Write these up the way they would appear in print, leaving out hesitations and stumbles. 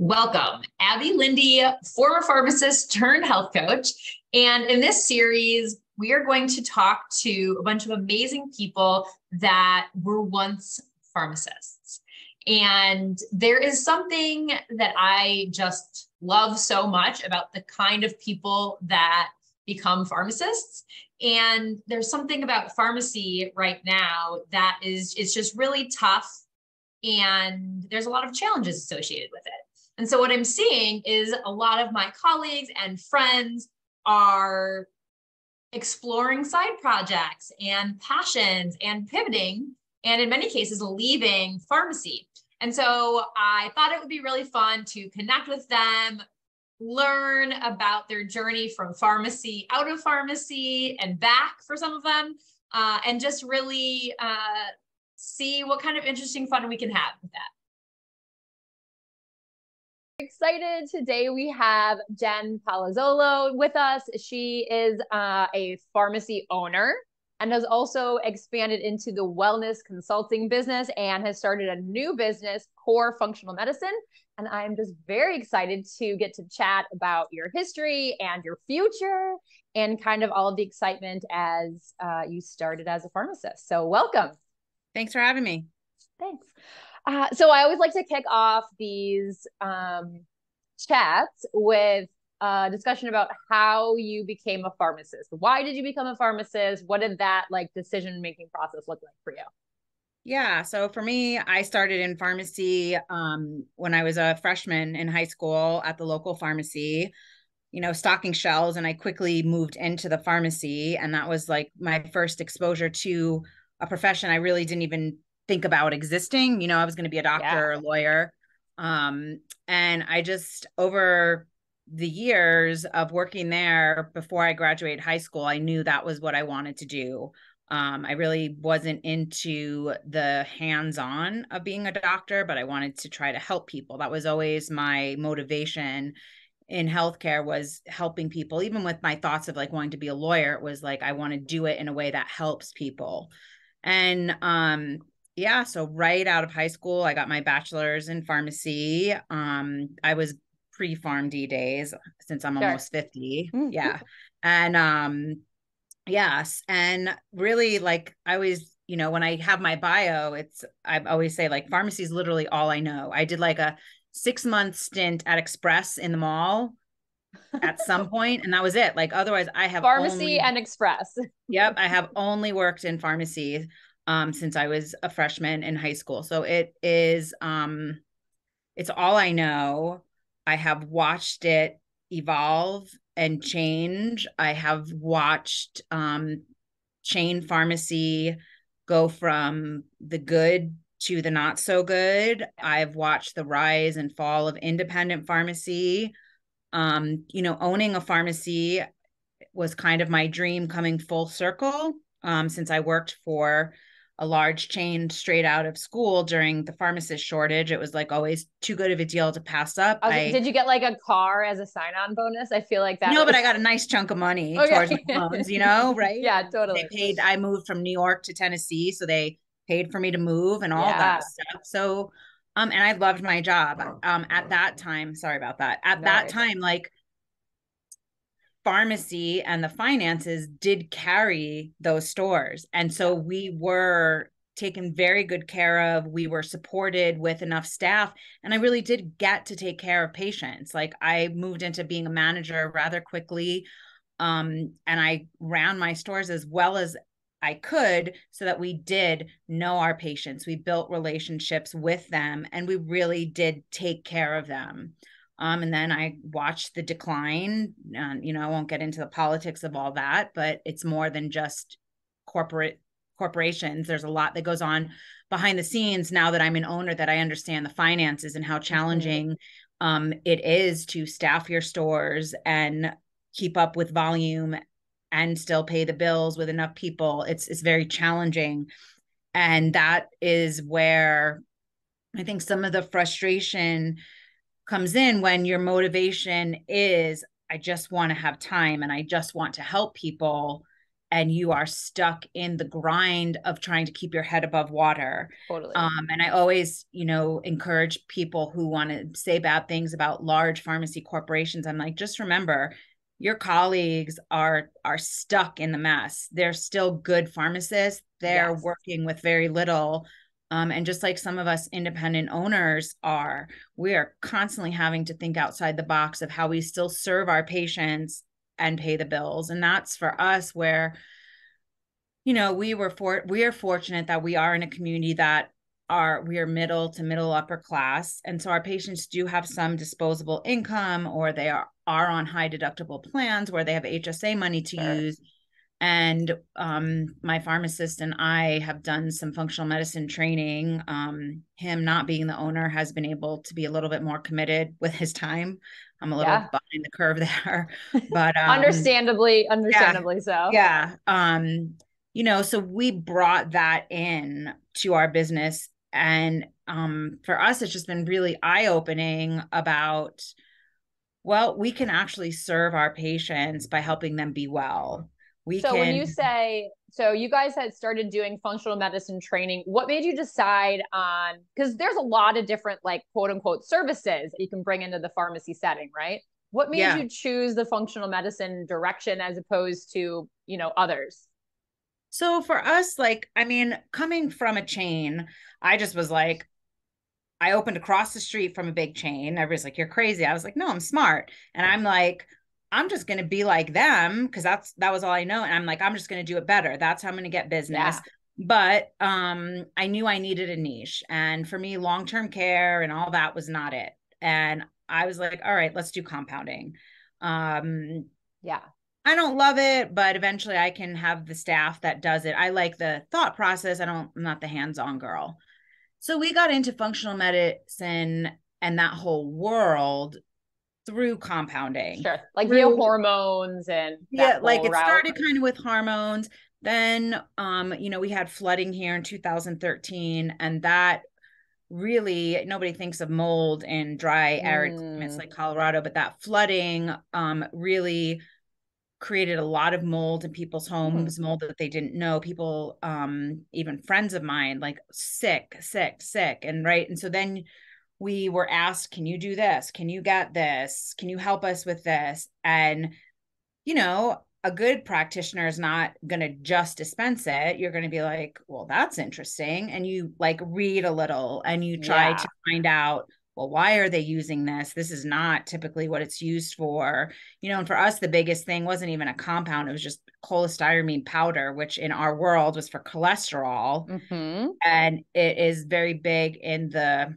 Welcome, Abby Lindy, former pharmacist turned health coach. And in this series, we are going to talk to a bunch of amazing people that were once pharmacists. And there is something that I just love so much about the kind of people that become pharmacists. And there's something about pharmacy right now that it's just really tough. And there's a lot of challenges associated with it. And so what I'm seeing is a lot of my colleagues and friends are exploring side projects and passions and pivoting, and in many cases, leaving pharmacy. And so I thought it would be really fun to connect with them, learn about their journey from pharmacy, out of pharmacy, and back for some of them, and just really see what kind of interesting fun we can have with that. Excited. Today we have Jen Palazzolo with us. She is a pharmacy owner and has also expanded into the wellness consulting business and has started a new business, Core Functional Medicine. And I'm just very excited to get to chat about your history and your future and kind of all of the excitement as you started as a pharmacist. So welcome. Thanks for having me. Thanks. So I always like to kick off these chats with a discussion about how you became a pharmacist. Why did you become a pharmacist? What did that decision-making process look like for you? Yeah, so for me, I started in pharmacy when I was a freshman in high school at the local pharmacy, stocking shelves, and I quickly moved into the pharmacy. And that was like my first exposure to a profession I really didn't even think about existing. I was going to be a doctor or a lawyer. And I just, over the years of working there before I graduated high school, I knew that was what I wanted to do. I really wasn't into the hands-on of being a doctor, but I wanted to try to help people. That was always my motivation in healthcare, was helping people. Even with my thoughts of wanting to be a lawyer, it was I want to do it in a way that helps people. And yeah, so right out of high school, I got my bachelor's in pharmacy. I was pre-PharmD days since I'm almost 50. Yeah. And yes. And really, I always, when I have my bio, I always say pharmacy is literally all I know. I did a 6-month stint at Express in the mall at some point, and that was it. Otherwise I have pharmacy and Express. Yep. I have only worked in pharmacy since I was a freshman in high school. So it is, it's all I know. I have watched it evolve and change. I have watched chain pharmacy go from the good to the not so good. I've watched the rise and fall of independent pharmacy. Owning a pharmacy was kind of my dream coming full circle, since I worked for a large chain straight out of school during the pharmacist shortage. It was always too good of a deal to pass up. Did you get a car as a sign-on bonus? I feel like that. No, but I got a nice chunk of money towards my loans, right? Yeah, totally. I moved from New York to Tennessee, so they paid for me to move and all that stuff. So, and I loved my job. At that time, sorry about that. At that time, pharmacy and the finances did carry those stores. And so we were taken very good care of. We were supported with enough staff. And I really did get to take care of patients. I moved into being a manager rather quickly. And I ran my stores as well as I could so that we did know our patients. We built relationships with them and we really did take care of them. And then I watched the decline. I won't get into the politics of all that, but it's more than just corporations. There's a lot that goes on behind the scenes now that I'm an owner, that I understand the finances and how challenging it is to staff your stores and keep up with volume and still pay the bills with enough people. It's very challenging. And that is where I think some of the frustration comes in, when your motivation is, I just want to have time and I just want to help people. and you are stuck in the grind of trying to keep your head above water. Totally. And I always, encourage people who want to say bad things about large pharmacy corporations. I'm like, just remember, your colleagues are stuck in the mess. They're still good pharmacists. They're working with very little. And just like some of us independent owners are, we are constantly having to think outside the box of how we still serve our patients and pay the bills. And that's for us where, we are fortunate that we are in a community that we are middle to middle upper class. And so our patients do have some disposable income, or they are on high deductible plans where they have HSA money to use. And my pharmacist and I have done some functional medicine training. Him not being the owner has been able to be a little bit more committed with his time. I'm a little behind the curve there, but understandably so. Yeah. So we brought that in to our business. And for us, it's just been really eye-opening about, well, we can actually serve our patients by helping them be well. When you say, so you guys had started doing functional medicine training, what made you decide on, because there's a lot of different like quote unquote services that you can bring into the pharmacy setting, right? What made you choose the functional medicine direction as opposed to, others? So for us, coming from a chain, I just was like, I opened across the street from a big chain. Everybody's like, you're crazy. I was like, no, I'm smart. And I'm like, I'm just going to be like them because that was all I know. And I'm like, I'm just going to do it better. That's how I'm going to get business. But I knew I needed a niche. And for me, long-term care and all that was not it. And I was like, all right, let's do compounding. I don't love it, but eventually I can have the staff that does it. I like the thought process. I'm not the hands-on girl. So we got into functional medicine and that whole world through compounding. Sure. Like via hormones and it started kind of with hormones. Then we had flooding here in 2013, and that really, nobody thinks of mold in dry arid climates like Colorado, but that flooding really created a lot of mold in people's homes, mold that they didn't know. People, even friends of mine, like sick. And so then we were asked, can you do this? Can you get this? Can you help us with this? And, a good practitioner is not going to just dispense it. You're going to be like, well, that's interesting. And you read a little and you try to find out, well, why are they using this? This is not typically what it's used for. And for us, the biggest thing wasn't even a compound. It was just cholestyramine powder, which in our world was for cholesterol. And it is very big in the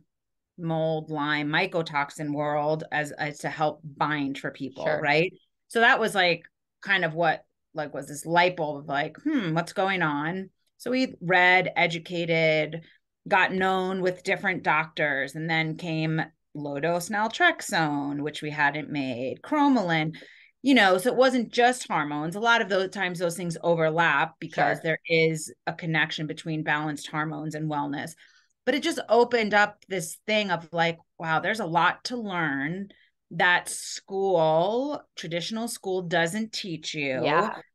mold, Lyme, mycotoxin world as to help bind for people. Right. So that was kind of what was this light bulb of what's going on? So we read, educated, got known with different doctors, and then came low dose naltrexone, which we hadn't made, cromolyn, so it wasn't just hormones. A lot of those times those things overlap because there is a connection between balanced hormones and wellness. But it just opened up this thing of wow, there's a lot to learn that traditional school doesn't teach you,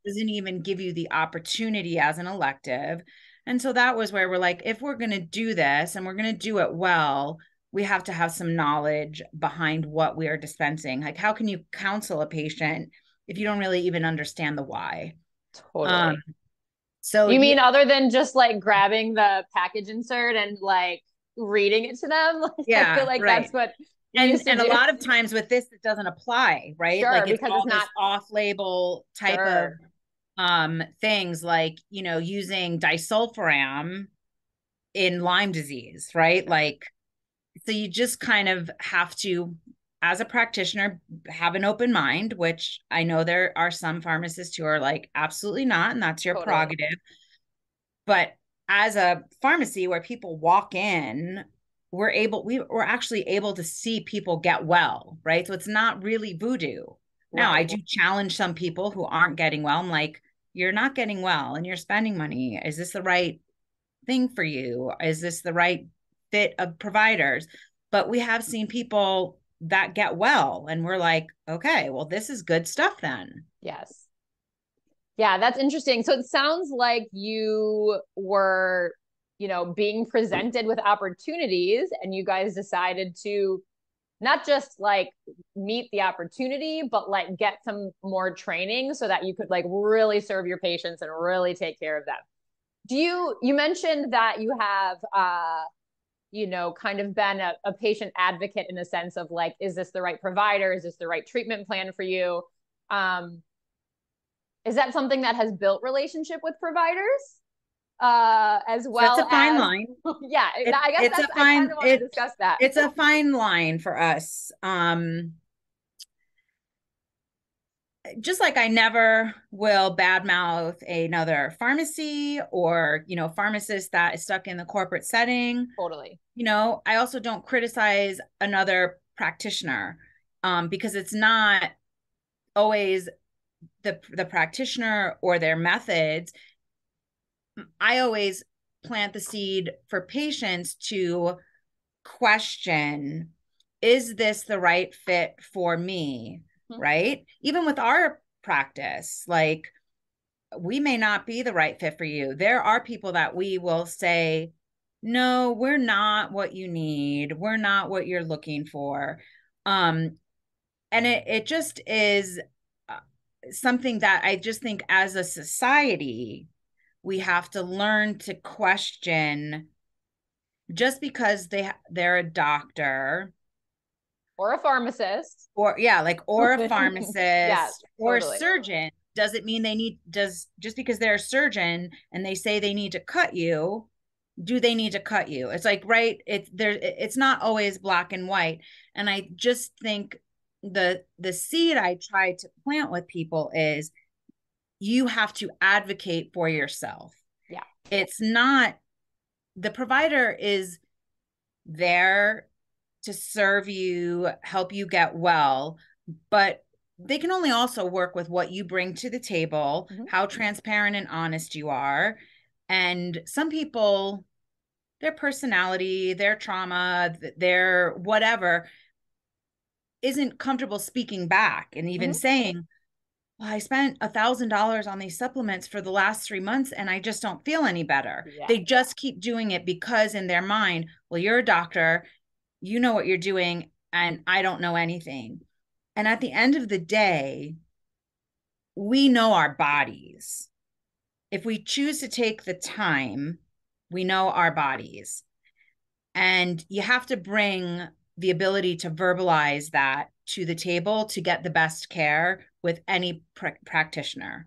doesn't even give you the opportunity as an elective. And so that was where we're like, if we're going to do this and we're going to do it well, we have to have some knowledge behind what we are dispensing. How can you counsel a patient if you don't really even understand the why? Totally. So you mean other than just grabbing the package insert and reading it to them? I feel like that's what and a lot of times with this, it doesn't apply, right? It's all this off-label type of things using disulfiram in Lyme disease, right? So you just kind of have to, as a practitioner, have an open mind, which I know there are some pharmacists who are absolutely not, and that's your prerogative. But as a pharmacy where people walk in, we're actually able to see people get well, right? So it's not really voodoo. Now, I do challenge some people who aren't getting well. I'm like, you're not getting well and you're spending money. Is this the right thing for you? Is this the right fit of providers? But we have seen people that get well and we're like, okay, well, this is good stuff then. Yes. Yeah, that's interesting. So it sounds like you were, being presented with opportunities and you guys decided to not just like meet the opportunity, but like get some more training so that you could like really serve your patients and really take care of them. You mentioned that you have kind of been a patient advocate in the sense of like, is this the right provider? Is this the right treatment plan for you? Um, is that something that has built relationship with providers? As So it's well a fine as line. yeah, I guess It's a I kind fine of want to discuss that. it's a fine line for us. Just like I never will badmouth another pharmacy or, pharmacist that is stuck in the corporate setting. Totally. I also don't criticize another practitioner, because it's not always the practitioner or their methods. I always plant the seed for patients to question, is this the right fit for me? Mm-hmm. Right? Even with our practice, like, we may not be the right fit for you. There are people that we will say, no, we're not what you need. We're not what you're looking for. And it just is something that I just think as a society, we have to learn to question, just because they're a doctor Or a pharmacist. or or a Yes, pharmacist or a totally. surgeon, does it mean just because they're a surgeon and they say they need to cut you, do they need to cut you? It's like, right, it's not always black and white. And I just think the seed I try to plant with people is, you have to advocate for yourself. Yeah. It's not, the provider is there to serve you, help you get well, but they can only also work with what you bring to the table, Mm-hmm. how transparent and honest you are. And some people, their personality, their trauma, their whatever, isn't comfortable speaking back and even Mm-hmm. saying, well, I spent $1,000 on these supplements for the last 3 months and I just don't feel any better. Yeah. They just keep doing it because in their mind, well, you're a doctor, you know what you're doing, and I don't know anything. And at the end of the day, we know our bodies. If we choose to take the time, we know our bodies. And you have to bring the ability to verbalize that to the table to get the best care with any practitioner.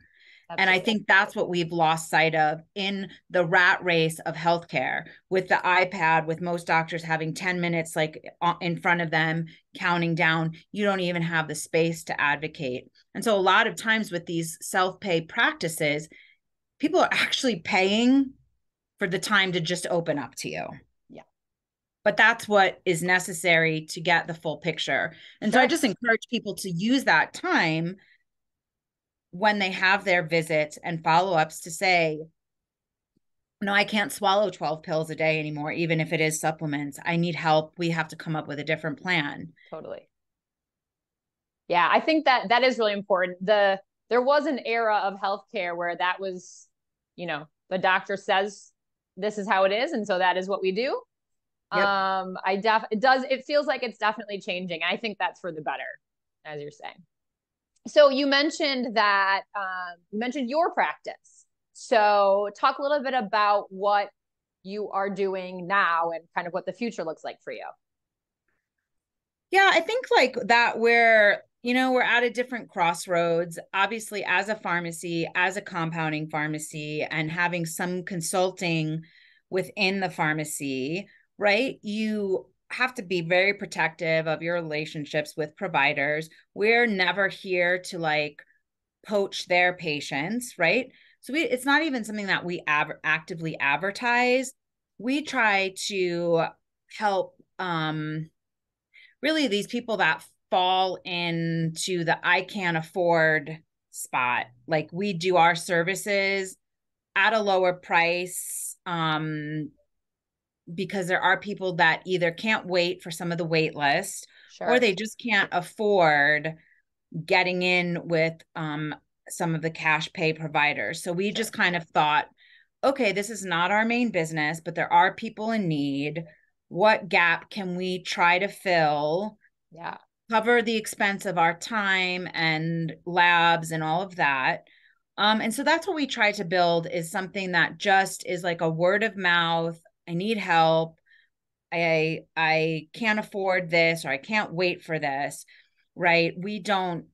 Absolutely. And I think that's what we've lost sight of in the rat race of healthcare, with the iPad, with most doctors having 10 minutes like in front of them, counting down. You don't even have the space to advocate. And so a lot of times with these self-pay practices, people are actually paying for the time to just open up to you. But that's what is necessary to get the full picture. And so I just encourage people to use that time when they have their visits and follow-ups to say, no, I can't swallow 12 pills a day anymore, even if it is supplements. I need help. We have to come up with a different plan. Totally. Yeah, I think that is really important. There was an era of healthcare where that was, the doctor says this is how it is, and so that is what we do. Yep. It feels like it's definitely changing. I think that's for the better, as you're saying. So you mentioned that, you mentioned your practice. So talk a little bit about what you are doing now and kind of what the future looks like for you. Yeah, I think like that we're at a different crossroads, obviously, as a pharmacy, as a compounding pharmacy, and having some consulting within the pharmacy. Right? You have to be very protective of your relationships with providers. We're never here to like poach their patients, right? So it's not even something that we actively advertise. We try to help really these people that fall into the I can't afford spot. Like, we do our services at a lower price, because there are people that either can't wait for some of the wait list, or they just can't afford getting in with some of the cash pay providers. So we just kind of thought, okay, this is not our main business, but there are people in need. What gap can we try to fill? Yeah. Cover the expense of our time and labs and all of that. And so that's what we try to build, is something that just is like a word of mouth. I need help. I can't afford this, or I can't wait for this. Right. We don't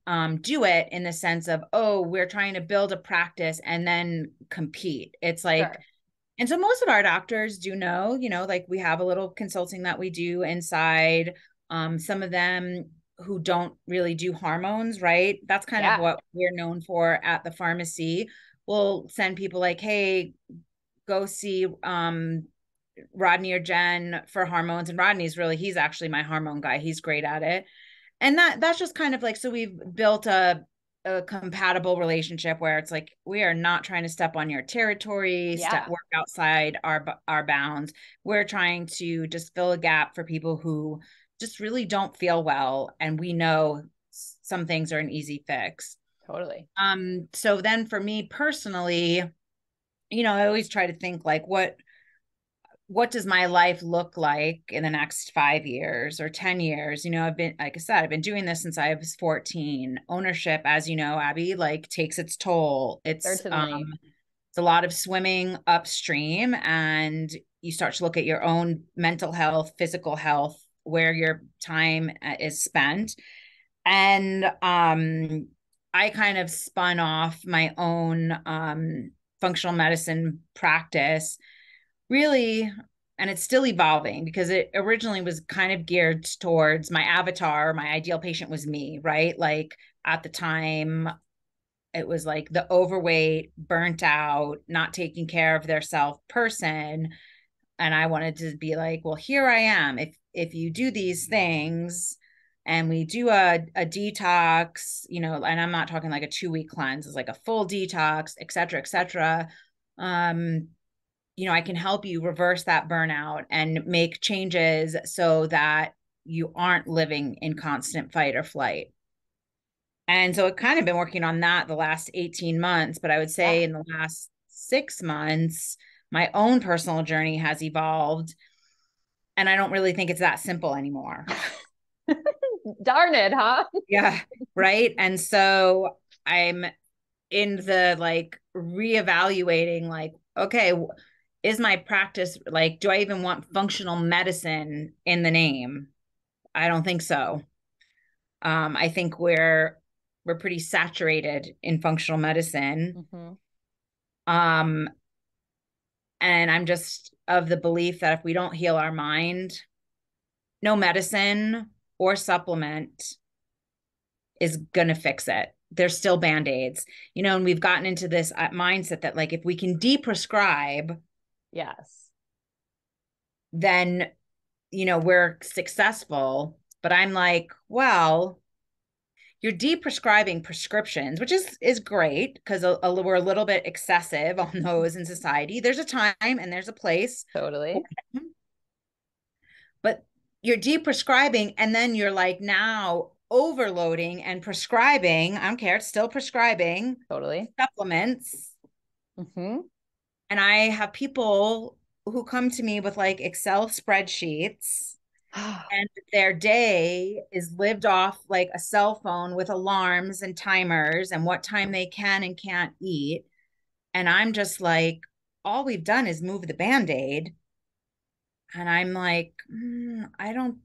do it in the sense of, oh, we're trying to build a practice and then compete. It's like, Sure. and so most of our doctors do know, like we have a little consulting that we do inside. Some of them who don't really do hormones, right? That's kind of Yeah. what we're known for at the pharmacy. We'll send people like, hey, go see Rodney or Jen for hormones. And he's actually my hormone guy. He's great at it. And that's just kind of like, so we've built a compatible relationship where it's like, we are not trying to step on your territory, work outside our bounds. We're trying to just fill a gap for people who just really don't feel well. And we know some things are an easy fix. Totally. So then for me personally, I always try to think like, what does my life look like in the next 5 years or 10 years? I've been, like I said, I've been doing this since I was 14. Ownership, as you know, Abby, like takes its toll. It's a lot of swimming upstream, and you start to look at your own mental health, physical health, where your time is spent. And I kind of spun off my own functional medicine practice, really. And it's still evolving, because it originally was kind of geared towards my avatar. My ideal patient was me, right? Like at the time, it was like the overweight, burnt out, not taking care of their self person. And I wanted to be like, well, here I am. If you do these things and we do a detox, and I'm not talking like a 2-week cleanse, it's like a full detox, et cetera, et cetera. I can help you reverse that burnout and make changes so that you aren't living in constant fight or flight. And so I've kind of been working on that the last 18 months, but I would say in the last 6 months, my own personal journey has evolved, and I don't really think it's that simple anymore. Darn it, huh? Yeah. Right. And so I'm in the like reevaluating, like, okay, is my practice, like, do I even want functional medicine in the name? I don't think so. I think we're pretty saturated in functional medicine. Mm-hmm. And I'm just of the belief that if we don't heal our mind, no medicine or supplement is going to fix it. There's still band-aids, and we've gotten into this mindset that like, if we can deprescribe, yes, then, we're successful. But I'm like, well, you're deprescribing prescriptions, which is great, because we're a little bit excessive on those in society. There's a time and there's a place. totally. But you're deprescribing, and then you're like now overloading and prescribing. I don't care. It's still prescribing Totally. supplements. Mm-hmm. And I have people who come to me with like Excel spreadsheets, and their day is lived off like a cell phone with alarms and timers and what time they can and can't eat. And I'm just like, all we've done is move the Band-Aid. And I'm like, I don't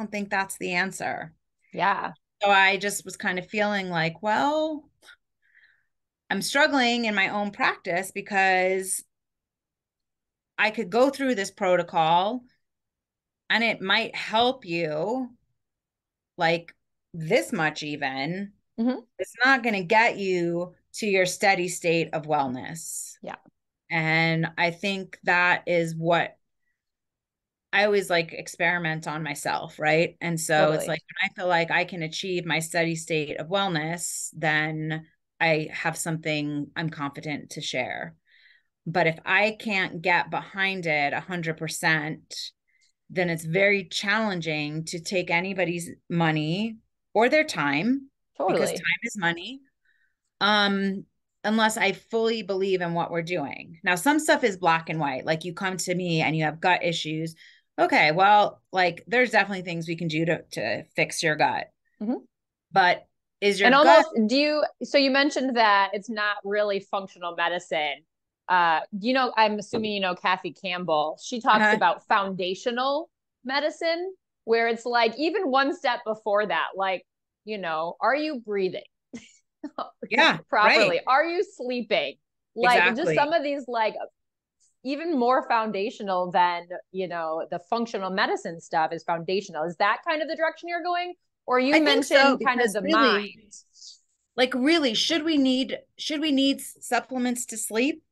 think that's the answer. Yeah. So I just was kind of feeling like, well, I'm struggling in my own practice, because I could go through this protocol and it might help you like this much even. Mm-hmm. It's not going to get you to your steady state of wellness. Yeah. And I think that is what I always like experiment on myself, right? And so it's like, when I feel like I can achieve my steady state of wellness, then I have something I'm confident to share. But if I can't get behind it 100%, then it's very challenging to take anybody's money or their time, because Totally. time is money, Um, unless I fully believe in what we're doing. Now, some stuff is black and white. Like you come to me and you have gut issues. Okay, well, like there's definitely things we can do to fix your gut. Mm-hmm. But is your And gut? almost, so you mentioned that it's not really functional medicine. I'm assuming you know Kathy Campbell. She talks about foundational medicine, where it's like even one step before that, like, are you breathing Yeah, properly? right. Are you sleeping? Like just some Exactly. of these, like even more foundational than, the functional medicine stuff is foundational. Is that kind of the direction you're going? Or you I think so mentioned kind of because the really, mind, like really, should we need supplements to sleep?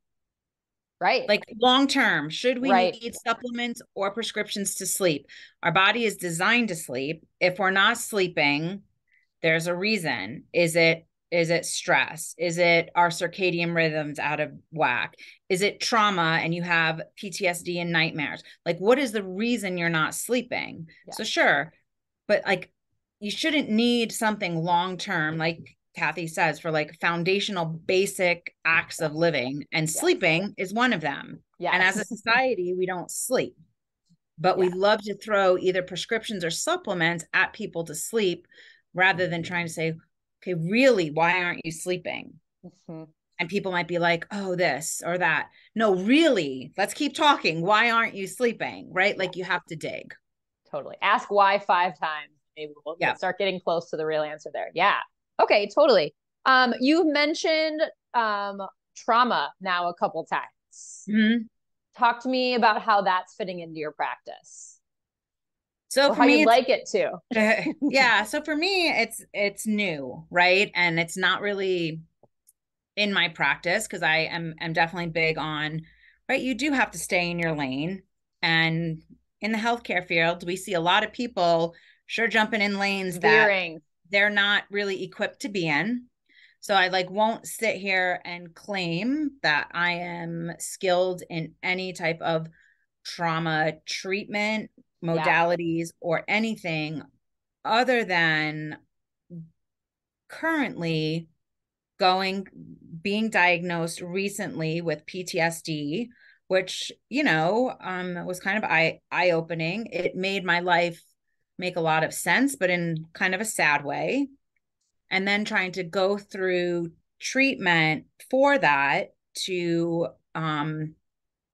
right? Like long term, should we Right. need supplements or prescriptions to sleep? Our body is designed to sleep. If we're not sleeping, there's a reason. Is it stress? Is it our circadian rhythms out of whack? Is it trauma and you have PTSD and nightmares? Like what is the reason you're not sleeping? Yeah. So sure, but like you shouldn't need something long term like Kathy says for like foundational basic acts Yes. of living, and Yes. sleeping is one of them. And as a Yes. society, we don't sleep, but we Yes. love to throw either prescriptions or supplements at people to sleep rather than trying to say, okay, really, why aren't you sleeping? Mm-hmm. And people might be like, oh, this or that. No, really, let's keep talking. Why aren't you sleeping? Right? Yeah. Like you have to dig. Totally. Ask why 5 times. Maybe we'll Yeah. start getting close to the real answer there. Yeah. Okay, totally. You've mentioned trauma now a couple times. Mm-hmm. Talk to me about how that's fitting into your practice, So or for how you'd me, it's like it to. yeah. So for me, it's new, right? And it's not really in my practice because I am definitely big on, right, you do have to stay in your lane. And in the healthcare field, we see a lot of people sure jumping in lanes that Veering. they're not really equipped to be in. So I like won't sit here and claim that I am skilled in any type of trauma treatment, Yeah. modalities, or anything other than currently being diagnosed recently with PTSD, which, was kind of eye opening. It made my life make a lot of sense, but in kind of a sad way. And then trying to go through treatment for that to,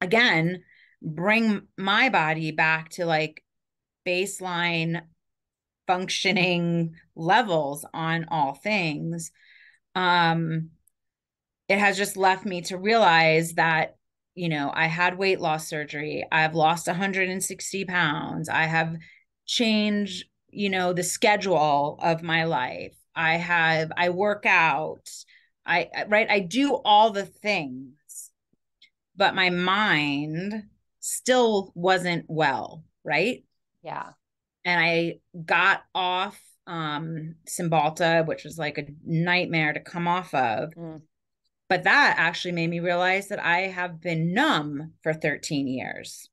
again, bring my body back to like baseline functioning levels on all things. Um, it has just left me to realize that, I had weight loss surgery. I've lost 160 pounds. I have changed, the schedule of my life. I work out. Right. I do all the things, but my mind still wasn't well. Right. Yeah. And I got off Cymbalta, which was like a nightmare to come off of. Mm. But that actually made me realize that I have been numb for 13 years.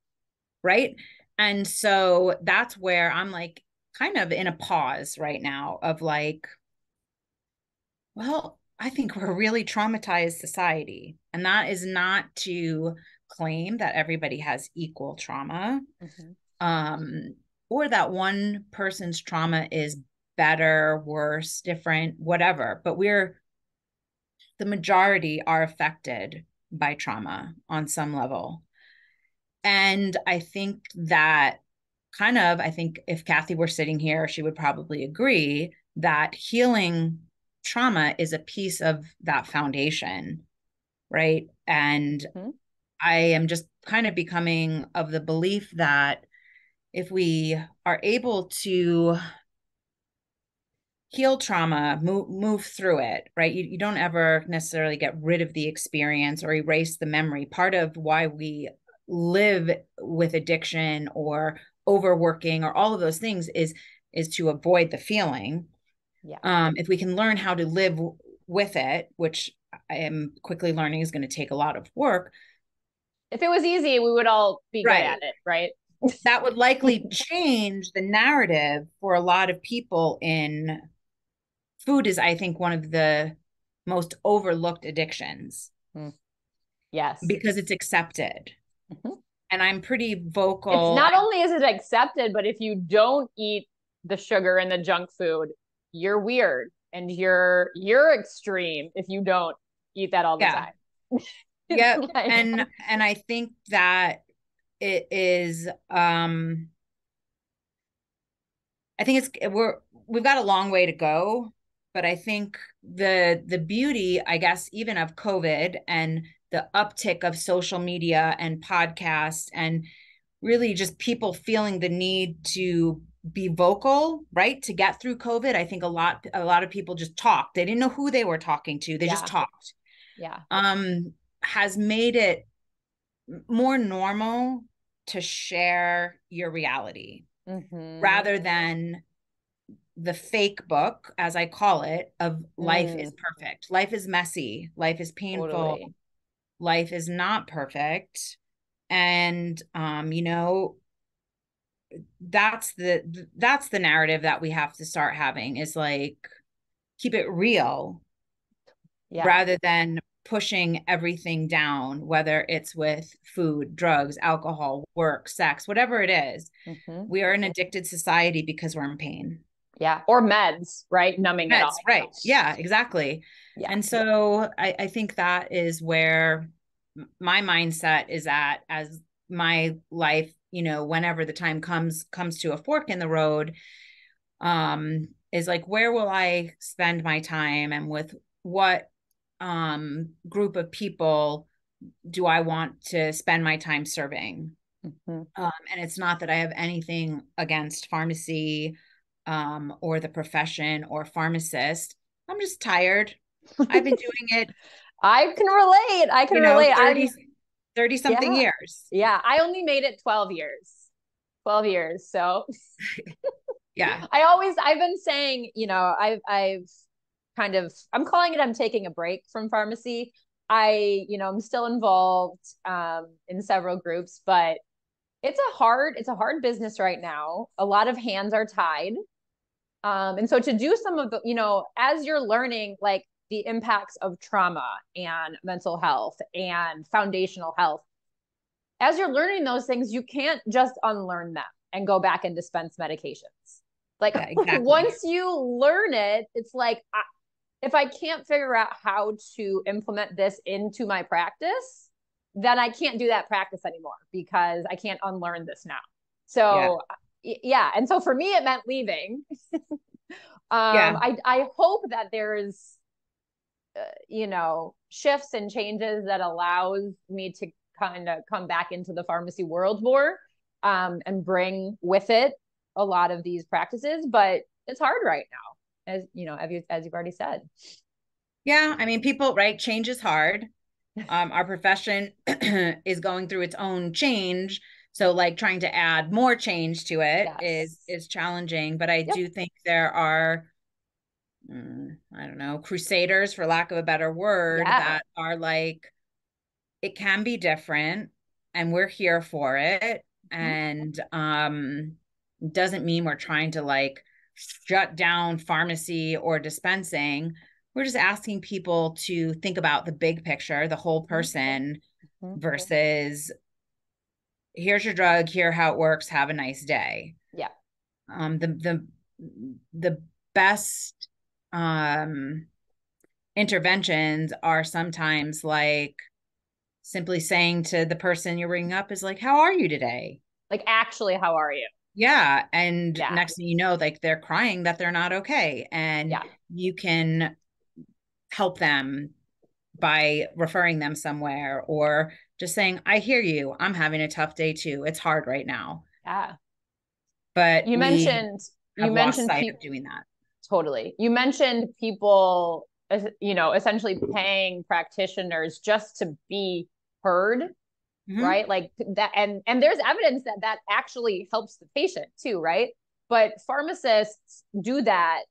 Right. And so that's where I'm like kind of in a pause right now of like, well, I think we're a really traumatized society. And that is not to claim that everybody has equal trauma, Mm-hmm. um, or that one person's trauma is better, worse, different, whatever. But the majority are affected by trauma on some level. And I think that I think if Kathy were sitting here, she would probably agree that healing trauma is a piece of that foundation, right? And Mm-hmm. I am just kind of becoming of the belief that if we are able to heal trauma, move through it, right? You don't ever necessarily get rid of the experience or erase the memory. Part of why we live with addiction or overworking or all of those things is to avoid the feeling. Yeah. If we can learn how to live with it, which I am quickly learning is going to take a lot of work. If it was easy, we would all be good at Right. it, right? That would likely change the narrative for a lot of people in food is, I think, one of the most overlooked addictions. Yes. Because it's accepted. Mm-hmm. And I'm pretty vocal. It's not only is it accepted, but if you don't eat the sugar and the junk food, you're weird and you're extreme if you don't eat that all the time. Yeah. And I think that it is I think we've got a long way to go, but I think the beauty, I guess, even of COVID and the uptick of social media and podcasts and really just people feeling the need to be vocal, right? To get through COVID. I think a lot of people just talked. They didn't know who they were talking to. They just talked. Yeah. Has made it more normal to share your reality rather than the fake book, as I call it, of life is perfect. Life is messy. Life is painful. Totally. Life is not perfect. And, you know, that's the narrative that we have to start having is like, keep it real rather than pushing everything down, whether it's with food, drugs, alcohol, work, sex, whatever it is. We are an addicted society because we're in pain. Yeah. Or meds, right? Numbing it all. Right. Yeah, exactly. Yeah. And so I think that is where my mindset is at as my life, you know, whenever the time comes to a fork in the road, is like, where will I spend my time and with what group of people do I want to spend my time serving? And it's not that I have anything against pharmacy or the profession or pharmacist. I'm just tired. I've been doing it. I can relate. I can relate. 30 something years. Yeah. I only made it 12 years. 12 years. So yeah. I've been saying, you know, I'm calling it, I'm taking a break from pharmacy. I'm still involved in several groups, but it's a hard business right now. A lot of hands are tied. And so to do some of the, you know, as you're learning, like the impacts of trauma and mental health and foundational health, as you're learning those things, you can't just unlearn them and go back and dispense medications. Like exactly. Once you learn it, it's like, if I can't figure out how to implement this into my practice, then I can't do that practice anymore because I can't unlearn this now. So yeah. And so for me, it meant leaving. I hope that there's, shifts and changes that allows me to kind of come back into the pharmacy world more, and bring with it a lot of these practices, but it's hard right now, as you know, as you've already said. Yeah. I mean, people, right. Change is hard. Our profession is going through its own change. So like trying to add more change to it is challenging, but I do think there are, I don't know, crusaders, for lack of a better word, that are like, it can be different and we're here for it. And doesn't mean we're trying to like shut down pharmacy or dispensing. We're just asking people to think about the big picture, the whole person, versus here's your drug, here how it works, have a nice day. Yeah. The best interventions are sometimes like simply saying to the person you're ringing up is like, how are you today? Like, actually, how are you? Yeah. And next thing you know, like they're crying that they're not okay. And you can help them by referring them somewhere or just saying, I hear you. I'm having a tough day too. It's hard right now. Yeah. But you mentioned sight of doing that. Totally. You mentioned people, essentially paying practitioners just to be heard, right? Like that. And there's evidence that actually helps the patient too, right? But pharmacists do that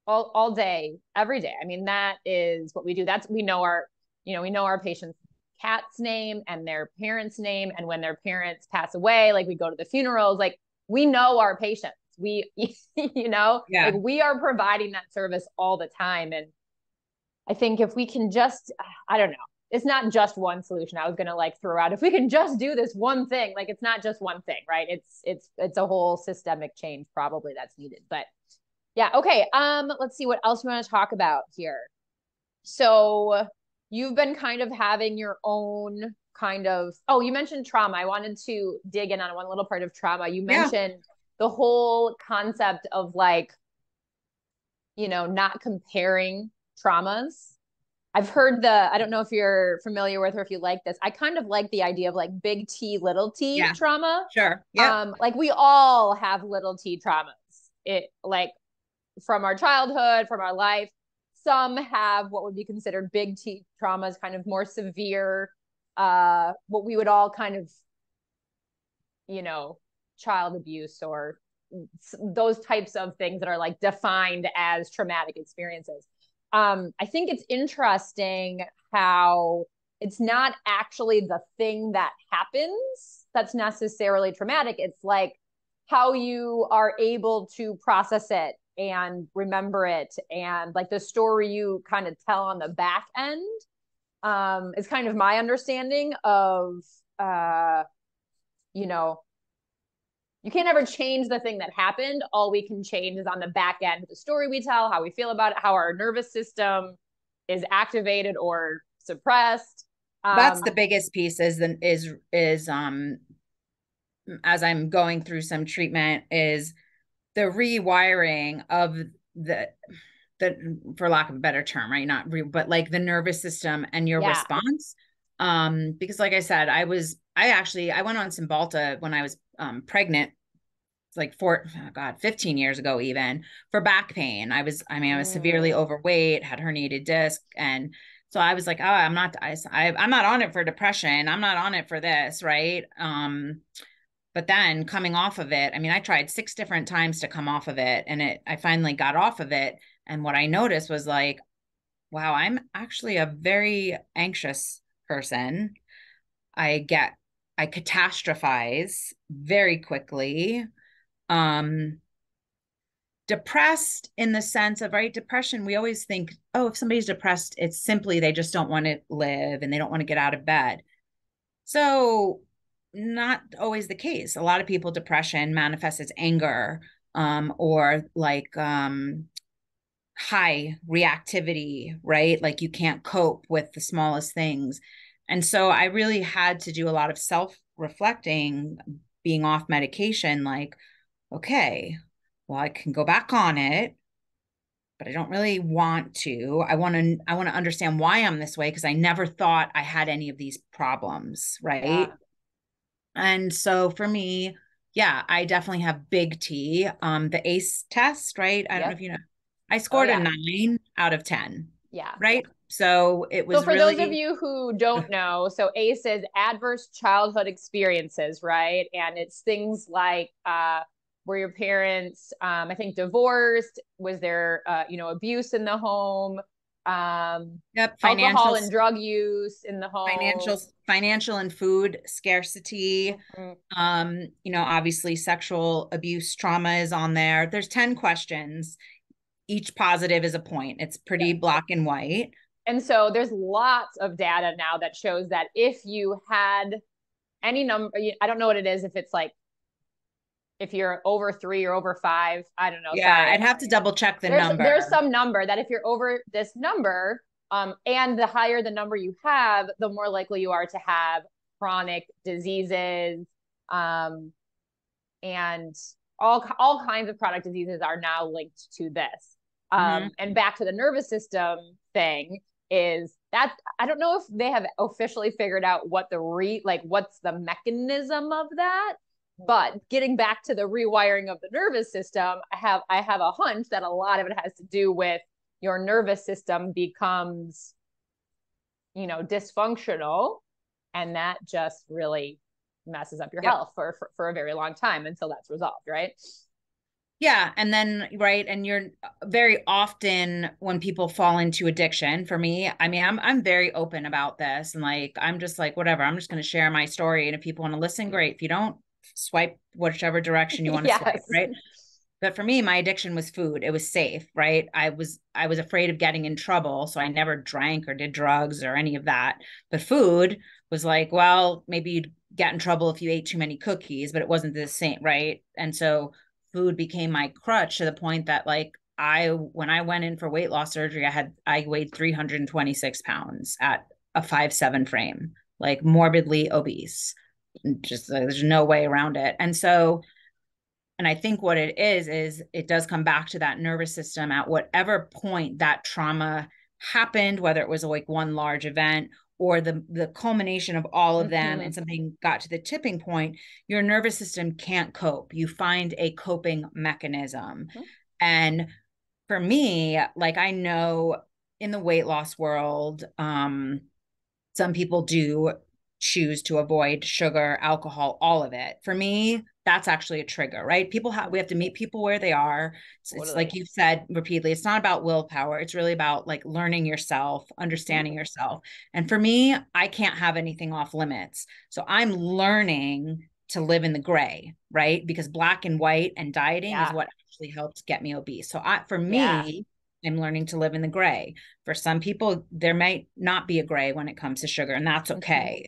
all day, every day. I mean, that is what we do. We know our patient's cat's name and their parents' name. And when their parents pass away, like we go to the funerals, like we know our patients. Like we are providing that service all the time. And I think if we can just, I don't know, it's not just one solution I was going to like throw out. If we can just do this one thing, like it's not just one thing, right? It's a whole systemic change probably that's needed. But yeah, okay. Let's see what else we want to talk about here. So you've been kind of having your own kind of, oh, you mentioned trauma. I wanted to dig in on one little part of trauma. You mentioned the whole concept of like, you know, not comparing traumas. I've heard I don't know if you're familiar with or if you like this. I kind of like the idea of like big T, little t trauma. Sure. Yeah. Like we all have little t traumas. It like from our childhood, from our life. Some have what would be considered big T traumas, kind of more severe, what we would all kind of, you know, child abuse or those types of things that are like defined as traumatic experiences. I think it's interesting how it's not actually the thing that happens that's necessarily traumatic. It's like how you are able to process it and remember it, and like the story you kind of tell on the back end is kind of my understanding of you know, you can't ever change the thing that happened. All we can change is on the back end, the story we tell, how we feel about it, how our nervous system is activated or suppressed. That's the biggest piece is as I'm going through some treatment is the rewiring of the for lack of a better term, right? But like the nervous system and your response. Because like I said, I went on Cymbalta when I was pregnant. It's like 15 years ago, even for back pain. I was severely overweight, had herniated disc. And so I was like, oh, I'm not on it for depression. I'm not on it for this. Right. But then coming off of it, I mean, I tried 6 different times to come off of it, and I finally got off of it. And what I noticed was like, wow, I'm actually a very anxious person. I catastrophize very quickly. Depressed in the sense of, right, depression, we always think, oh, if somebody's depressed, it's simply they just don't want to live and they don't want to get out of bed. So not always the case. A lot of people, depression manifests as anger, or like high reactivity, right? Like you can't cope with the smallest things. And so I really had to do a lot of self-reflecting, being off medication, like, okay, well, I can go back on it, but I don't really want to. I want to understand why I'm this way, because I never thought I had any of these problems, right? Yeah. And so for me, yeah, I definitely have big T. The ACE test, right? I don't know if you know. I scored a 9 out of 10. Yeah. Right. So it was. So for those of you who don't know, so ACE is adverse childhood experiences, right? And it's things like were your parents, I think, divorced? Was there, abuse in the home? Alcohol and drug use in the home, financial and food scarcity. Obviously sexual abuse trauma is on there. There's 10 questions. Each positive is a point. It's pretty black and white. And so there's lots of data now that shows that if you had any number, I don't know what it is, if it's like, if you're over 3 or over 5, I don't know. Yeah, sorry. I'd have to double check the number. There's some number that if you're over this number, and the higher the number you have, the more likely you are to have chronic diseases, and all kinds of chronic diseases are now linked to this. And back to the nervous system thing is that I don't know if they have officially figured out what what's the mechanism of that. But getting back to the rewiring of the nervous system, I have a hunch that a lot of it has to do with your nervous system becomes, dysfunctional, and that just really messes up your health for a very long time until that's resolved, right? Yeah. And then, right. And you're very often when people fall into addiction, for me, I mean, I'm very open about this, and like, I'm just like, whatever, I'm just going to share my story. And if people want to listen, great. If you don't, swipe whichever direction you want to swipe, right? But for me, my addiction was food. It was safe, right? I was afraid of getting in trouble, so I never drank or did drugs or any of that. But food was like, well, maybe you'd get in trouble if you ate too many cookies, but it wasn't the same, right? And so food became my crutch to the point that like when I went in for weight loss surgery, I weighed 326 pounds at a 5'7" frame, like morbidly obese. Just there's no way around it. And I think what it is it does come back to that nervous system at whatever point that trauma happened, whether it was like one large event or the culmination of all of them, and something got to the tipping point, your nervous system can't cope. You find a coping mechanism. And for me, like I know in the weight loss world, some people do choose to avoid sugar, alcohol, all of it. For me, that's actually a trigger, right? We have to meet people where they are. It's like you've said repeatedly, it's not about willpower. It's really about like learning yourself, understanding yourself. And for me, I can't have anything off limits. So I'm learning to live in the gray, right? Because black and white and dieting is what actually helps get me obese. So for me, I'm learning to live in the gray. For some people, there might not be a gray when it comes to sugar, and that's okay.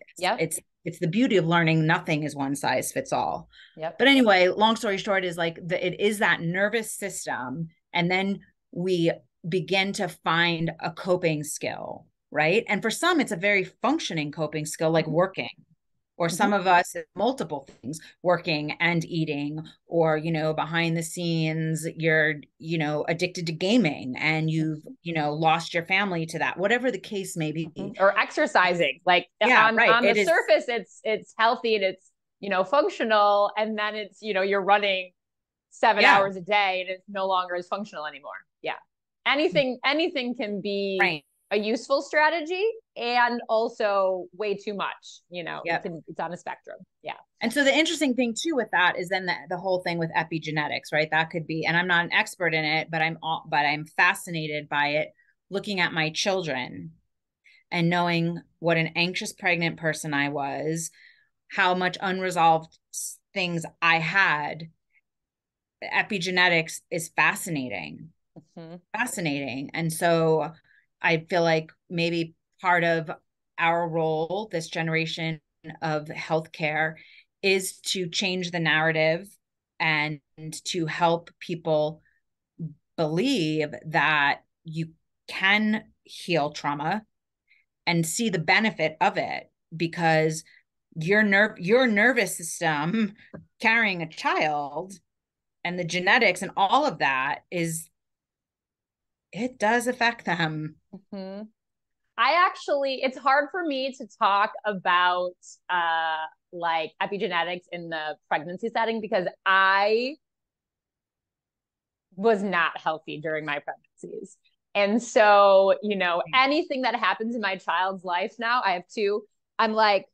It's the beauty of learning. Nothing is one size fits all. But anyway, long story short is like it is that nervous system. And then we begin to find a coping skill, right? And for some, it's a very functioning coping skill, like working. Or some of us, multiple things, working and eating, or, behind the scenes, you're, addicted to gaming and you've, lost your family to that, whatever the case may be. Or exercising, like on the surface, it's healthy and it's, functional. And then it's, you're running 7 hours a day and it's no longer as functional anymore. Yeah. Anything can be a useful strategy and also way too much, it's on a spectrum. Yeah. And so the interesting thing too with that is then the whole thing with epigenetics, right? That could be, and I'm not an expert in it, but I'm fascinated by it, looking at my children and knowing what an anxious pregnant person I was, how much unresolved things I had. Epigenetics is fascinating. Fascinating. And so I feel like maybe part of our role, this generation of healthcare, is to change the narrative and to help people believe that you can heal trauma and see the benefit of it, because your nervous system carrying a child and the genetics and all of that it does affect them. It's hard for me to talk about like epigenetics in the pregnancy setting because I was not healthy during my pregnancies. And so, anything that happens in my child's life now, I have two, I'm like,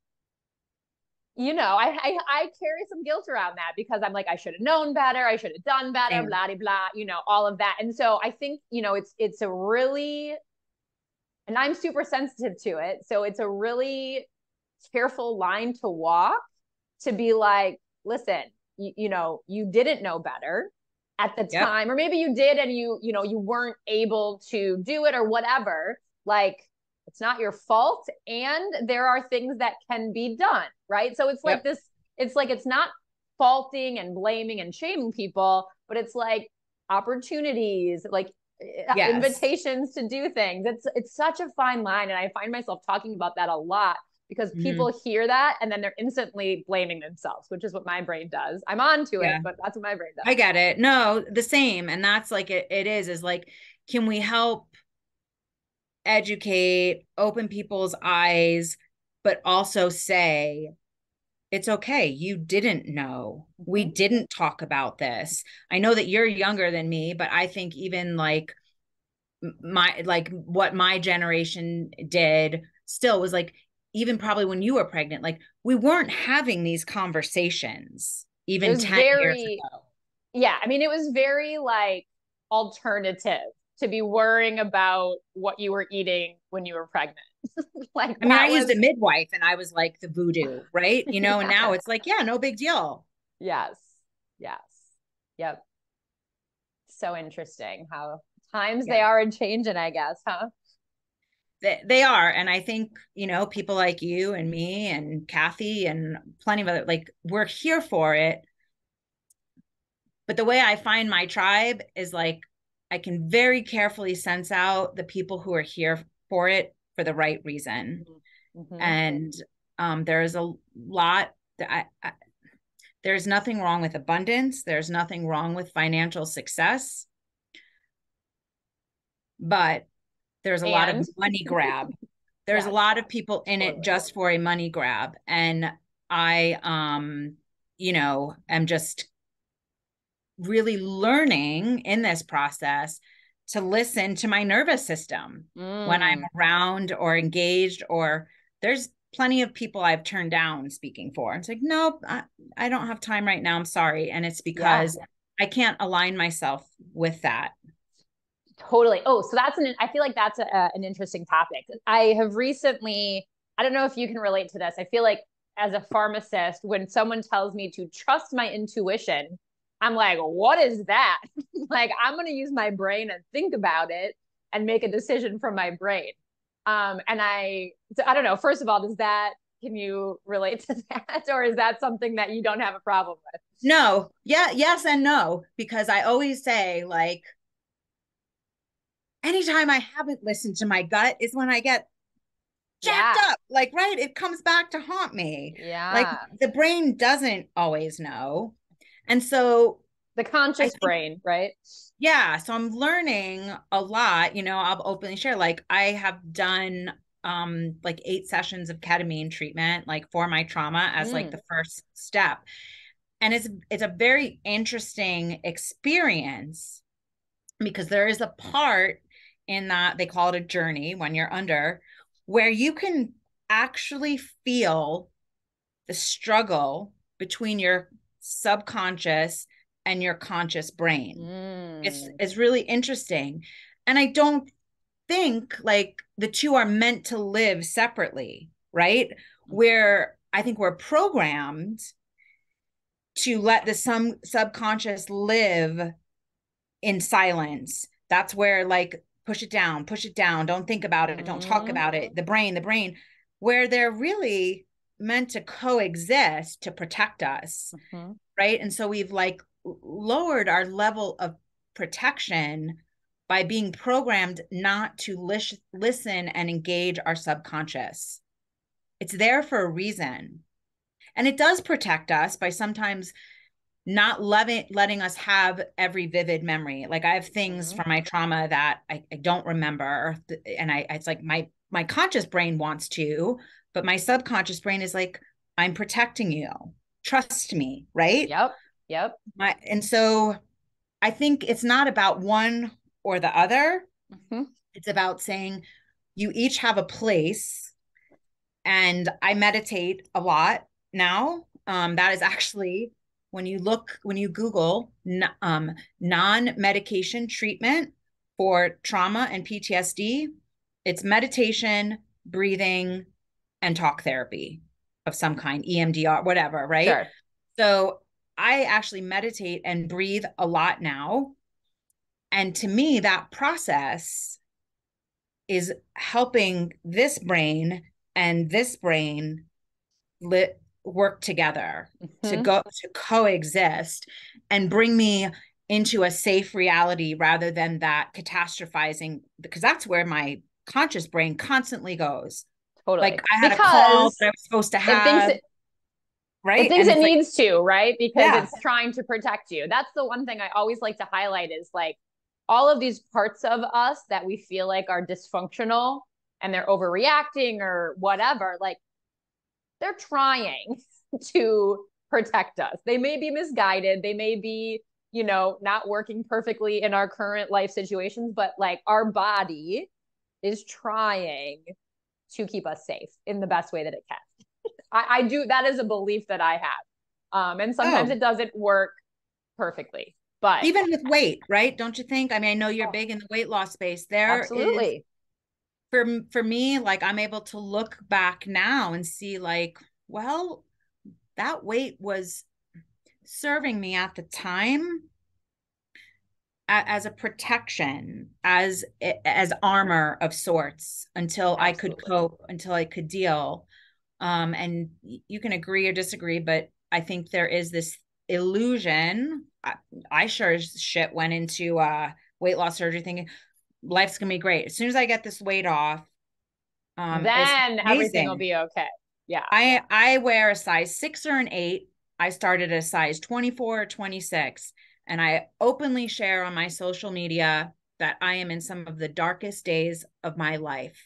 I carry some guilt around that because I'm like, I should have known better. I should have done better, blah, blah, blah, all of that. And so I think, it's a really, and I'm super sensitive to it. So it's a really careful line to walk to be like, listen, you didn't know better at the time, or maybe you did and you weren't able to do it or whatever. Like, it's not your fault. And there are things that can be done, right? So it's like this, it's not faulting and blaming and shaming people, but it's like opportunities, like invitations to do things. It's such a fine line. And I find myself talking about that a lot because people hear that and then they're instantly blaming themselves, which is what my brain does. I'm on to it, but that's what my brain does. I get it. No, the same. And that's like, it is like, can we help educate, open people's eyes, but also say, it's okay. You didn't know. We didn't talk about this. I know that you're younger than me, but I think even like what my generation did still was like, even probably when you were pregnant, like we weren't having these conversations even 10 years ago. Yeah. I mean, it was very like alternative to be worrying about what you were eating when you were pregnant. Like, I mean, I used a midwife and I was like the voodoo, right? And now it's like, no big deal. Yes. Yep. So interesting how times they are changing, I guess, huh? They are. And I think, you know, people like you and me and Kathy and plenty of other, like, we're here for it. But the way I find my tribe is like, I can very carefully sense out the people who are here for it for the right reason. Mm-hmm. And there's a lot that there's nothing wrong with abundance. There's nothing wrong with financial success. But there's a lot of money grab. There's a lot of people in it just for a money grab. And I, you know, am just really learning in this process to listen to my nervous system when I'm around or engaged, or there's plenty of people I've turned down speaking for. It's like, nope, I don't have time right now. I'm sorry. And it's because I can't align myself with that. Totally. Oh, so I feel like that's an interesting topic. I have recently, I don't know if you can relate to this. I feel like as a pharmacist, when someone tells me to trust my intuition, I'm like, what is that? Like, I'm going to use my brain and think about it and make a decision from my brain. So I don't know. First of all, can you relate to that? Or is that something that you don't have a problem with? No. Yeah. Yes and no. Because I always say, like, anytime I haven't listened to my gut is when I get jacked up. Like, right, it comes back to haunt me. Like, the brain doesn't always know. And so the conscious brain, right? Yeah. So I'm learning a lot. You know, I'll openly share, like, I have done like 8 sessions of ketamine treatment, like, for my trauma as like the first step. And it's a very interesting experience because there is a part in that, they call it a journey when you're under, where you can actually feel the struggle between your subconscious and your conscious brain. It's really interesting. And I don't think, like, the two are meant to live separately, right? Where I think we're programmed to let the subconscious live in silence. That's where, like, push it down, don't think about it, don't talk about it. The brain, where they're really meant to coexist to protect us, right? And so we've, like, lowered our level of protection by being programmed not to listen and engage our subconscious. It's there for a reason. And it does protect us by sometimes not letting us have every vivid memory. Like, I have things from my trauma that I don't remember. And it's like my conscious brain wants to, but my subconscious brain is like, I'm protecting you. Trust me, right? Yep. And so I think it's not about one or the other. It's about saying you each have a place. And I meditate a lot now. That is actually, when you Google non-medication treatment for trauma and PTSD, it's meditation, breathing, and talk therapy of some kind, EMDR, whatever, right? Sure. So I actually meditate and breathe a lot now. And to me, that process is helping this brain and this brain work together to coexist and bring me into a safe reality rather than that catastrophizing, because that's where my conscious brain constantly goes. Totally. Like, I had a call that I was supposed to have. Right. It thinks it needs to, right? Because it's trying to protect you. That's the one thing I always like to highlight is, like, all of these parts of us that we feel like are dysfunctional and they're overreacting or whatever, like, they're trying to protect us. They may be misguided. They may be, you know, not working perfectly in our current life situations, but, like, our body is trying to keep us safe in the best way that it can. I do. That is a belief that I have. And sometimes it doesn't work perfectly, but even with weight, right? Don't you think? I mean, I know you're big in the weight loss space. Absolutely. For me, like, I'm able to look back now and see, like, well, that weight was serving me at the time. as a protection, as armor of sorts until I could cope, until I could deal. And you can agree or disagree, but I think there is this illusion. I sure as shit went into weight loss surgery thinking life's gonna be great. As soon as I get this weight off, then everything will be okay. Yeah. I wear a size 6 or an 8. I started a size 24 or 26. And I openly share on my social media that I am in some of the darkest days of my life.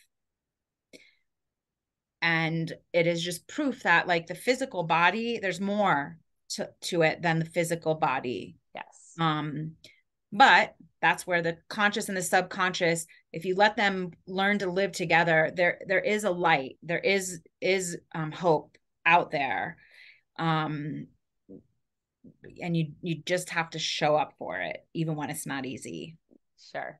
And it is just proof that like the physical body, there's more to it than the physical body. Yes. But that's where the conscious and the subconscious, if you let them learn to live together, there is a light, there is hope out there. And you just have to show up for it, even when it's not easy. Sure.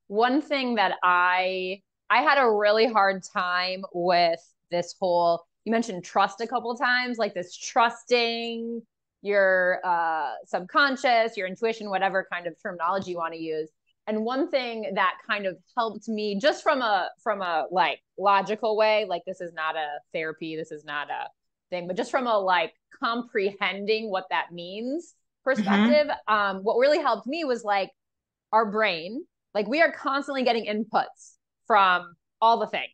One thing that I had a really hard time with this whole, you mentioned trust a couple of times, like this trusting your subconscious, your intuition, whatever kind of terminology you want to use. And one thing that kind of helped me just from a like logical way, like this is not a therapy, this is not a thing, but just from a like comprehending what that means perspective, what really helped me was like our brain, like we are constantly getting inputs from all the things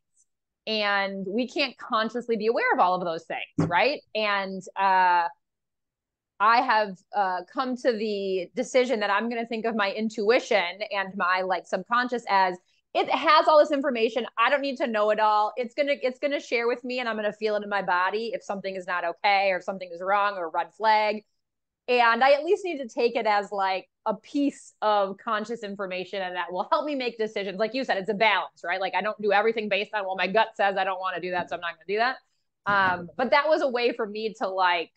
and we can't consciously be aware of all of those things, right? And I have come to the decision that I'm going to think of my intuition and my like subconscious as it has all this information. I don't need to know it all. It's going to share with me and I'm going to feel it in my body if something is not okay or if something is wrong or a red flag. And I at least need to take it as like a piece of conscious information and that will help me make decisions. Like you said, it's a balance, right? Like I don't do everything based on, well, my gut says I don't want to do that, so I'm not going to do that. But that was a way for me to like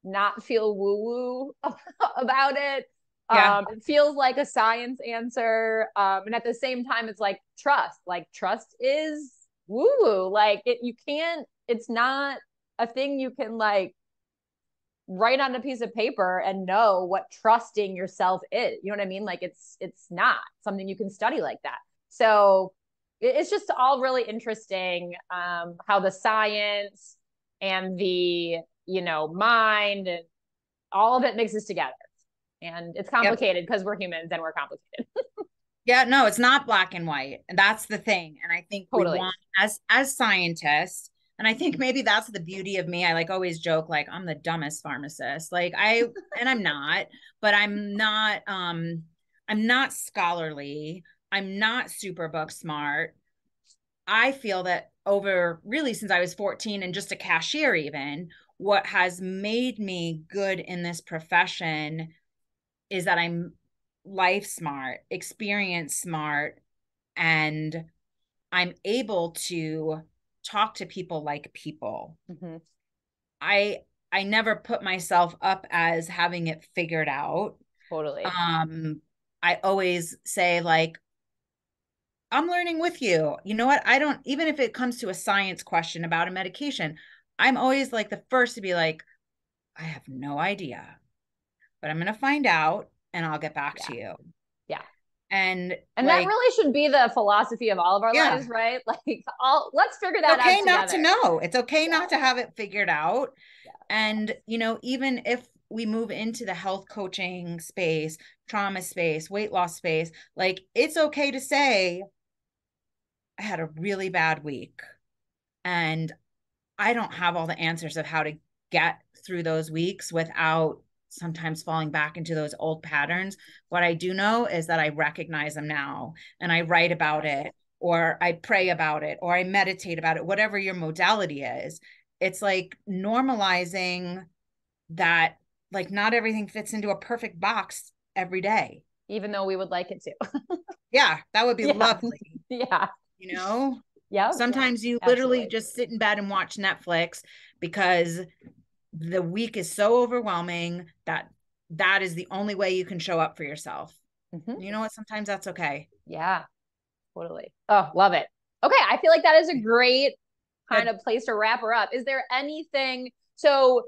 not feel woo-woo about it. It feels like a science answer. And at the same time, it's like trust is woo-woo. Like it's not a thing you can like write on a piece of paper and know what trusting yourself is. You know what I mean? Like it's not something you can study like that. So it's just all really interesting how the science and the, mind and all of it mixes together. And it's complicated because we're humans and we're complicated. Yeah, no, it's not black and white. And that's the thing. And I think we want as scientists, and I think maybe that's the beauty of me. I like always joke like I'm the dumbest pharmacist. Like I'm not, but I'm not scholarly. I'm not super book smart. I feel that over really since I was 14 and just a cashier even, what has made me good in this profession is that I'm life smart, experience smart, and I'm able to talk to people like people. I never put myself up as having it figured out. Totally. I always say like, I'm learning with you. You know what? I don't, even if it comes to a science question about a medication, I'm always like the first to be like, I have no idea, but I'm going to find out and I'll get back to you. Yeah. And like, that really should be the philosophy of all of our lives, right? Like let's figure that out. It's okay not to know. It's okay not to have it figured out. And, even if we move into the health coaching space, trauma space, weight loss space, like it's okay to say, I had a really bad week and I don't have all the answers of how to get through those weeks without sometimes falling back into those old patterns. What I do know is that I recognize them now and I write about it or I pray about it or I meditate about it, whatever your modality is. It's like normalizing that like not everything fits into a perfect box every day. Even though we would like it to. Yeah, that would be lovely. Yeah. Yeah. Sometimes you literally just sit in bed and watch Netflix because the week is so overwhelming that is the only way you can show up for yourself. You know what? Sometimes that's okay. Yeah, totally. Oh, love it. Okay. I feel like that is a great kind of place to wrap her up. Is there anything? So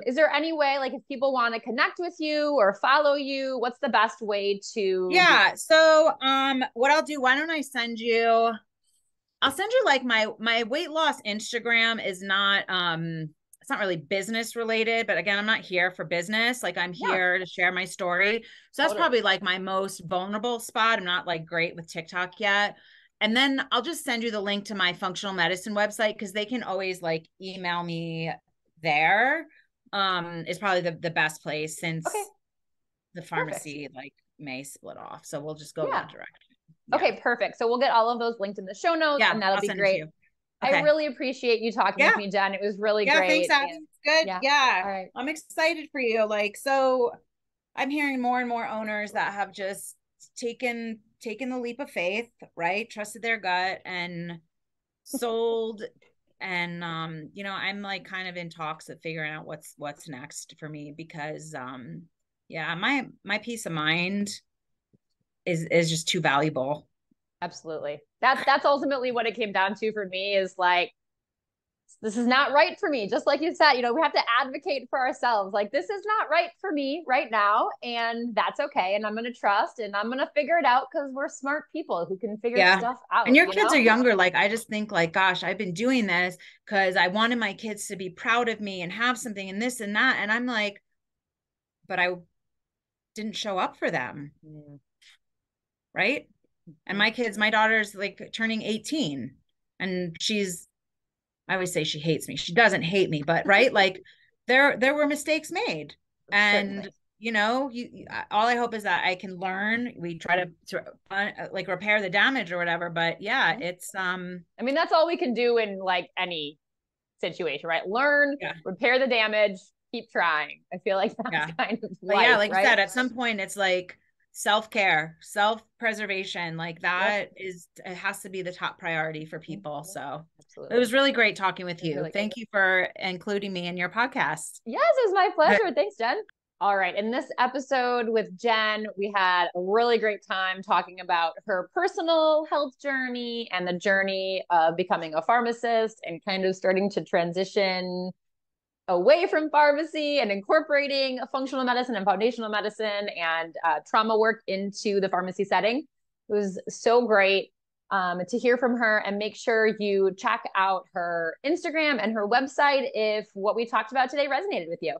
Is there any way, like if people want to connect with you or follow you, what's the best way to do that? So what I'll do, why don't I send you, I'll send you like my weight loss Instagram is not it's not really business related, but again, I'm not here for business. Like I'm here to share my story. So that's probably like my most vulnerable spot. I'm not like great with TikTok yet. And then I'll just send you the link to my functional medicine website because they can always like email me there. Is probably the best place since the pharmacy like may split off. So we'll just go that direction. Yeah. Okay, perfect. So we'll get all of those linked in the show notes and that'll be great. Okay. I really appreciate you talking with me, Jen. It was really great. Thanks, Abby. It's good. Yeah. All right. I'm excited for you. Like, so I'm hearing more and more owners that have just taken the leap of faith, right? Trusted their gut and sold. And I'm like kind of in talks of figuring out what's next for me because my peace of mind is just too valuable. Absolutely. That's ultimately what it came down to for me is like, this is not right for me. Just like you said, we have to advocate for ourselves. Like, this is not right for me right now. And that's okay. And I'm going to trust and I'm going to figure it out because we're smart people who can figure stuff out. And your kids are younger. Like, I just think like, gosh, I've been doing this because I wanted my kids to be proud of me and have something and this and that. And I'm like, but I didn't show up for them. Right. And my daughter's like turning 18 and I always say she hates me. She doesn't hate me, but right. Like there were mistakes made and all I hope is that I can learn. We try to like repair the damage or whatever, but it's, I mean, that's all we can do in like any situation, right? Learn, repair the damage, keep trying. I feel like that's kind of life, like you said, at some point it's like, self-care, self-preservation, like that it has to be the top priority for people. So it was really great talking with you. Thank you for including me in your podcast. Yes, it was my pleasure. Thanks, Jen. All right. In this episode with Jen, we had a really great time talking about her personal health journey and the journey of becoming a pharmacist and kind of starting to transition away from pharmacy and incorporating functional medicine and foundational medicine and trauma work into the pharmacy setting. It was so great to hear from her, and make sure you check out her Instagram and her website if what we talked about today resonated with you.